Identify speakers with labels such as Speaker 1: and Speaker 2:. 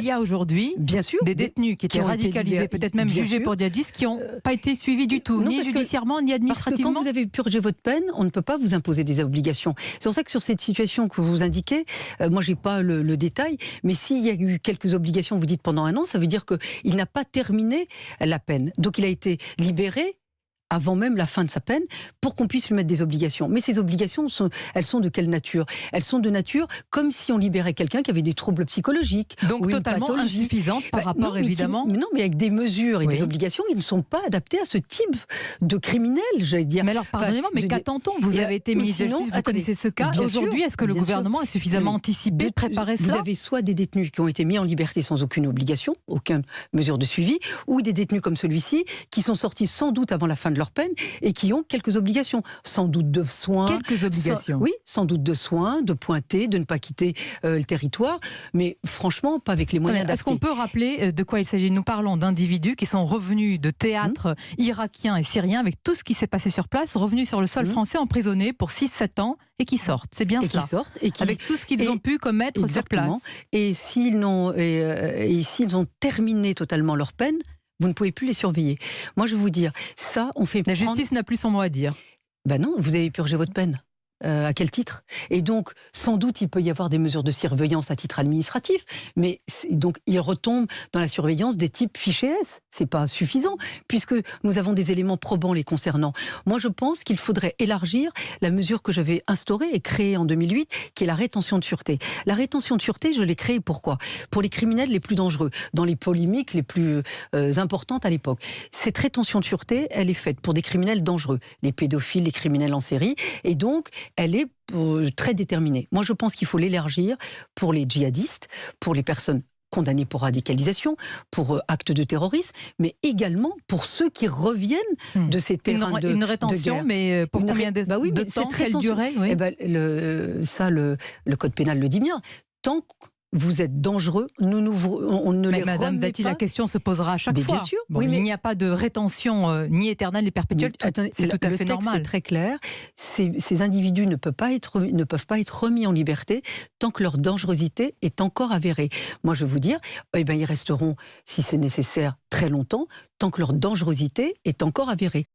Speaker 1: y a aujourd'hui des détenus qui étaient radicalisés, peut-être même jugés pour djihadistes, qui n'ont pas été suivis du tout, ni judiciairement, ni administrativement.
Speaker 2: Parce que quand vous avez purgé votre peine, on ne peut pas vous imposer des obligations. C'est pour ça que sur cette situation que vous indiquez, moi j'ai pas le détail, mais s'il y a eu quelques obligations, vous dites pendant un an, ça veut dire qu'il n'a pas terminé la peine. Donc il a été libéré avant même la fin de sa peine, pour qu'on puisse lui mettre des obligations. Mais ces obligations, elles sont de quelle nature? Elles sont de nature comme si on libérait quelqu'un qui avait des troubles psychologiques.
Speaker 1: Donc
Speaker 2: ou
Speaker 1: totalement insuffisantes par rapport,
Speaker 2: non,
Speaker 1: évidemment.
Speaker 2: Mais avec des mesures et des obligations qui ne sont pas adaptées à ce type de criminel, j'allais dire.
Speaker 1: Mais alors, pardonnez-moi, mais qu'attend-on? Vous avez été ministre de la Justice, vous connaissez ce cas. Aujourd'hui, est-ce que le gouvernement a suffisamment anticipé, préparé cela?
Speaker 2: Vous avez soit des détenus qui ont été mis en liberté sans aucune obligation, aucune mesure de suivi, ou des détenus comme celui-ci, qui sont sortis sans doute avant la fin de leur peine, et qui ont quelques obligations, sans doute de soins.
Speaker 1: Quelques obligations.
Speaker 2: Oui, sans doute de soins, de pointer, de ne pas quitter le territoire, mais franchement, pas avec les moyens adaptés.
Speaker 1: Est-ce qu'on peut rappeler de quoi il s'agit? Nous parlons d'individus qui sont revenus de théâtres irakiens et syriens, avec tout ce qui s'est passé sur place, revenus sur le sol français, emprisonnés pour 6-7 ans, et qui sortent. C'est bien cela.
Speaker 2: Qui sortent,
Speaker 1: avec tout ce qu'ils ont pu commettre sur place.
Speaker 2: Et s'ils ont terminé totalement leur peine, vous ne pouvez plus les surveiller. Moi, je vais vous dire, ça, on fait...
Speaker 1: La justice n'a plus son mot à dire.
Speaker 2: Ben non, vous avez purgé votre peine. À quel titre? Et donc, sans doute, il peut y avoir des mesures de surveillance à titre administratif, mais donc il retombe dans la surveillance des types fichés S. C'est pas suffisant, puisque nous avons des éléments probants les concernant. Moi, je pense qu'il faudrait élargir la mesure que j'avais instaurée et créée en 2008, qui est la rétention de sûreté. La rétention de sûreté, je l'ai créée pourquoi? Pour les criminels les plus dangereux, dans les polémiques les plus importantes à l'époque. Cette rétention de sûreté, elle est faite pour des criminels dangereux, les pédophiles, les criminels en série, et donc elle est très déterminée. Moi, je pense qu'il faut l'élargir pour les djihadistes, pour les personnes condamnées pour radicalisation, pour actes de terrorisme, mais également pour ceux qui reviennent de ces terrains
Speaker 1: une rétention, mais pour combien de temps, quelle durée?
Speaker 2: Le code pénal le dit bien. Tant que vous êtes dangereux, on ne les
Speaker 1: Madame
Speaker 2: remet
Speaker 1: Dati,
Speaker 2: pas.
Speaker 1: la question se posera à chaque fois.
Speaker 2: Bien sûr.
Speaker 1: Il n'y a pas de rétention ni éternelle ni perpétuelle. C'est tout à fait normal.
Speaker 2: C'est très clair. Ces individus ne peuvent pas être remis en liberté tant que leur dangerosité est encore avérée. Moi, je vais vous dire, ils resteront, si c'est nécessaire, très longtemps, tant que leur dangerosité est encore avérée.